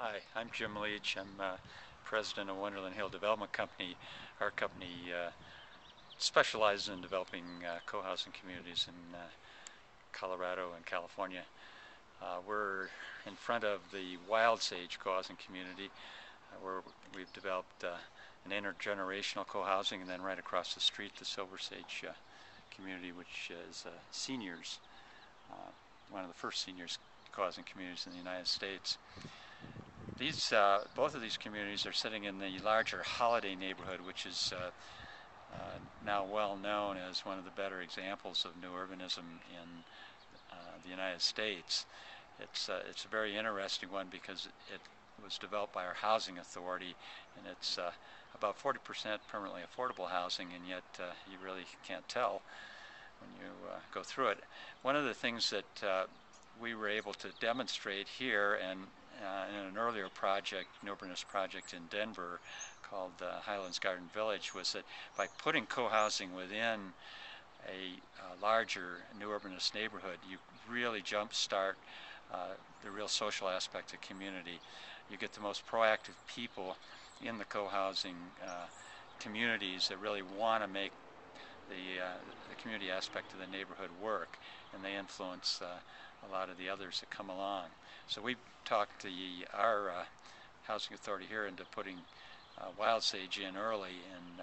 Hi, I'm Jim Leach. I'm president of Wonderland Hill Development Company. Our company specializes in developing co-housing communities in Colorado and California. We're in front of the Wild Sage co-housing community, where we've developed an intergenerational co-housing, and then right across the street, the Silver Sage community, which is seniors, one of the first seniors co-housing communities in the United States. Both of these communities are sitting in the larger Holiday neighborhood, which is now well known as one of the better examples of new urbanism in the United States. It's a very interesting one because it was developed by our housing authority, and it's about 40% permanently affordable housing, and yet you really can't tell when you go through it. One of the things that we were able to demonstrate here, and in an earlier project, an Urbanist project in Denver called Highlands Garden Village, was that by putting co-housing within a larger new urbanist neighborhood, you really jumpstart the real social aspect of community. You get the most proactive people in the co-housing communities that really want to make the community aspect of the neighborhood work, and they influence a lot of the others that come along. So we've talked our housing authority here into putting Wild Sage in early, and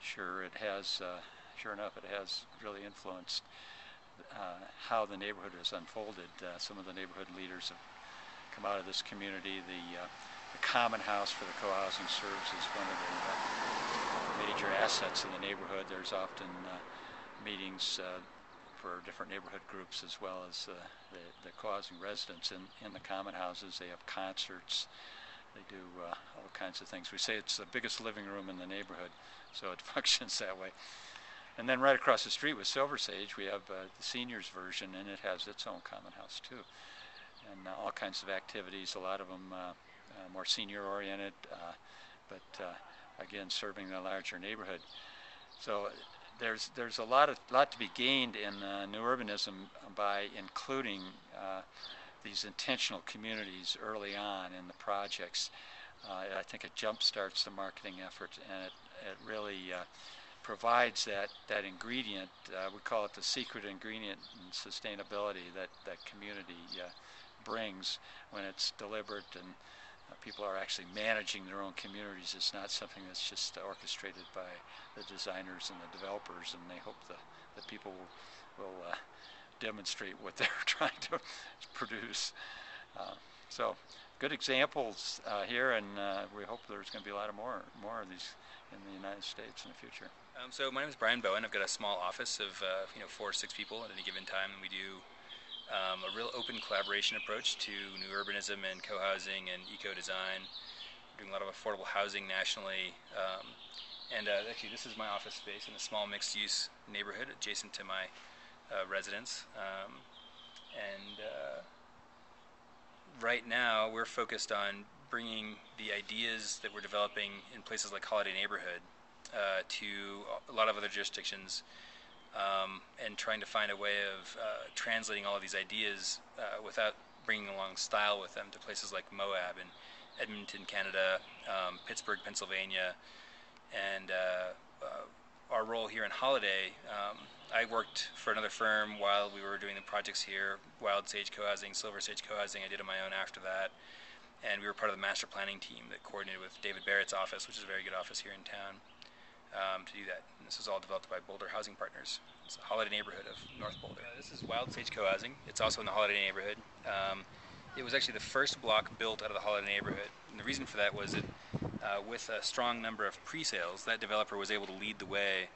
sure enough, it has really influenced how the neighborhood has unfolded. Some of the neighborhood leaders have come out of this community. The common house for the co-housing serves as one of the major assets in the neighborhood. There's often meetings for different neighborhood groups, as well as the co-housing residents in the common houses. They have concerts. They do all kinds of things. We say it's the biggest living room in the neighborhood, so it functions that way. And then right across the street with Silver Sage, we have the seniors version, and it has its own common house too, and all kinds of activities. A lot of them more senior-oriented, but again, serving the larger neighborhood. So there's a lot to be gained in new urbanism by including these intentional communities early on in the projects. I think it jumpstarts the marketing effort, and it really provides that ingredient. We call it the secret ingredient in sustainability that community brings when it's delivered, and people are actually managing their own communities. It's not something that's just orchestrated by the designers and the developers, and they hope that people will demonstrate what they're trying to produce. So good examples here, and we hope there's going to be a lot of more of these in the United States in the future. So my name is Brian Bowen. I've got a small office of 4 or 6 people at any given time, and we do a real open collaboration approach to new urbanism and co-housing and eco-design. We're doing a lot of affordable housing nationally, and actually this is my office space in a small mixed-use neighborhood adjacent to my residence. Right now we're focused on bringing the ideas that we're developing in places like Holiday Neighborhood to a lot of other jurisdictions, and trying to find a way of translating all of these ideas without bringing along style with them to places like Moab and Edmonton, Canada, Pittsburgh, Pennsylvania, and our role here in Holiday. I worked for another firm while we were doing the projects here, Wild Sage Co-housing, Silver Sage Co-housing. I did on my own after that, and we were part of the master planning team that coordinated with David Barrett's office, which is a very good office here in town, to do that. And this was all developed by Boulder Housing Partners. It's a Holiday neighborhood of North Boulder. This is Wild Sage Co-housing. It's also in the Holiday neighborhood. It was actually the first block built out of the Holiday neighborhood, and the reason for that was that with a strong number of pre-sales, that developer was able to lead the way.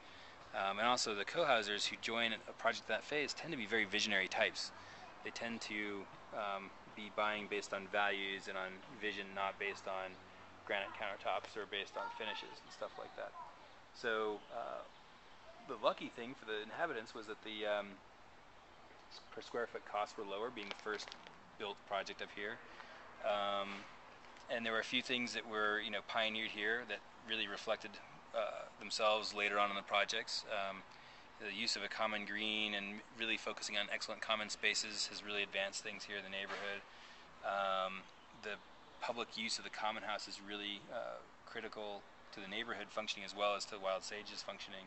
And also the co-housers who join a project that phase tend to be very visionary types. They tend to be buying based on values and on vision, not based on granite countertops or based on finishes and stuff like that. So the lucky thing for the inhabitants was that the per square foot costs were lower, being the first built project up here. And there were a few things that were pioneered here that really reflected themselves later on in the projects. The use of a common green and really focusing on excellent common spaces has really advanced things here in the neighborhood. The public use of the common house is really critical to the neighborhood functioning as well as to Wild Sage's functioning.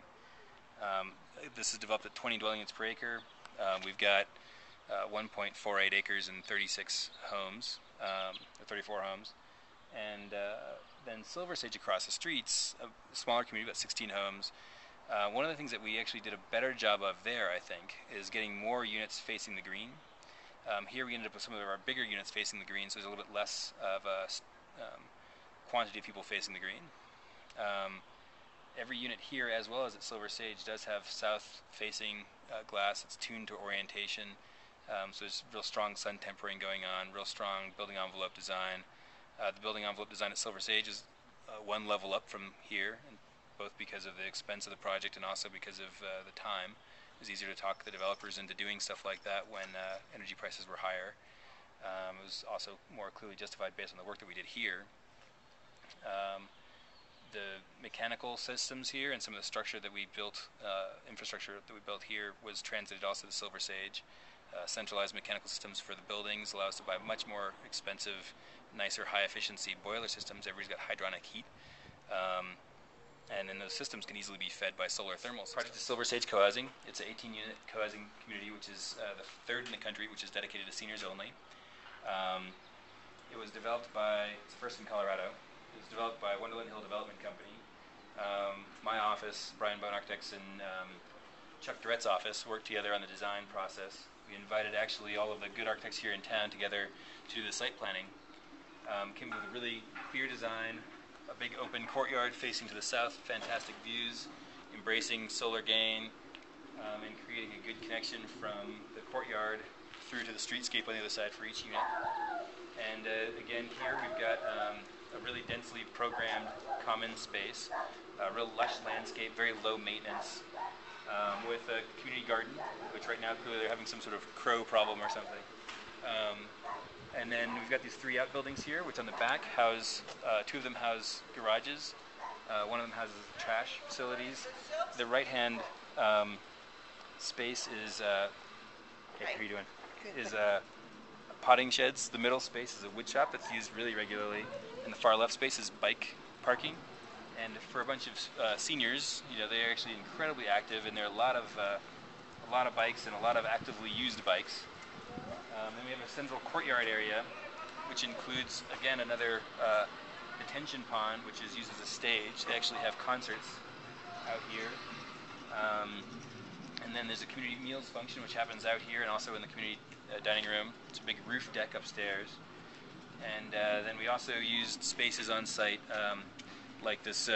This is developed at 20 dwelling units per acre. We've got 1.48 acres and 36 homes, or 34 homes. And then Silver Sage across the streets, a smaller community, about 16 homes. One of the things that we actually did a better job of there, I think, is getting more units facing the green. Here we ended up with some of our bigger units facing the green, so there's a little bit less of a quantity of people facing the green. Every unit here, as well as at Silver Sage, does have south-facing glass. It's tuned to orientation, so there's real strong sun tempering going on, real strong building envelope design. The building envelope design at Silver Sage is one level up from here, and both because of the expense of the project and also because of the time. It was easier to talk the developers into doing stuff like that when energy prices were higher. It was also more clearly justified based on the work that we did here. The mechanical systems here and some of the structure that we built, infrastructure that we built here, was translated also to Silver Sage. Centralized mechanical systems for the buildings allow us to buy much more expensive, nicer, high-efficiency boiler systems. Everybody's got hydronic heat. And then those systems can easily be fed by solar thermal systems. Project is Silver Sage Cohousing. It's an 18-unit cohousing community, which is the third in the country, which is dedicated to seniors only. It was developed by, it's the first in Colorado. It was developed by Wonderland Hill Development Company. My office, Brian Bone Architects, and Chuck Durrett's office worked together on the design process. We invited actually all of the good architects here in town together to do the site planning. Came up with a really clear design, a big open courtyard facing to the south, fantastic views, embracing solar gain, and creating a good connection from the courtyard through to the streetscape on the other side for each unit. And again, here we've got a really densely programmed common space, a real lush landscape, very low maintenance, with a community garden, which right now clearly they're having some sort of crow problem or something. And then we've got these three outbuildings here, which on the back house, two of them house garages, one of them houses trash facilities. The right-hand space is, hey, how are you doing? Is potting sheds. The middle space is a wood shop that's used really regularly, and the far left space is bike parking. And for a bunch of seniors, you know, they're actually incredibly active, and there are a lot of bikes and a lot of actively used bikes. Then we have a central courtyard area, which includes, again, another detention pond, which is used as a stage. They actually have concerts out here. And then there's a community meals function, which happens out here and also in the community dining room. It's a big roof deck upstairs. And then we also used spaces on site, like this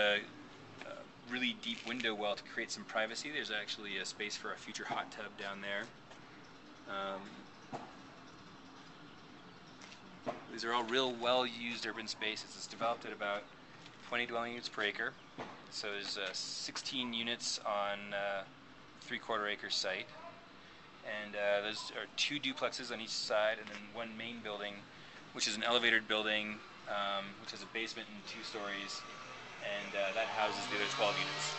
really deep window well to create some privacy. There's actually a space for a future hot tub down there. These are all real well-used urban spaces. It's developed at about 20 dwelling units per acre. So there's 16 units on 3/4 acre site. And those are 2 duplexes on each side, and then 1 main building, which is an elevated building, which has a basement and 2 stories, and that houses the other 12 units.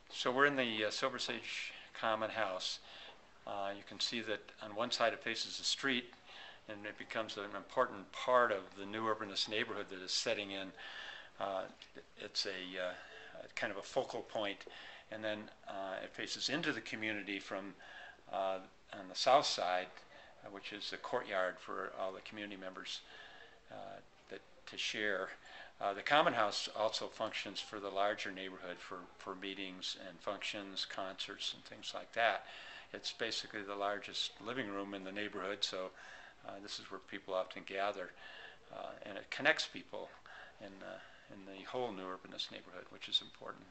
So we're in the Silver Sage Common House. You can see that on one side it faces the street, and it becomes an important part of the new urbanist neighborhood that is setting in. It's a kind of a focal point, and then it faces into the community from on the south side, which is the courtyard for all the community members to share. The Common House also functions for the larger neighborhood for meetings and functions, concerts, and things like that. It's basically the largest living room in the neighborhood, so this is where people often gather, and it connects people in the whole new urbanist neighborhood, which is important.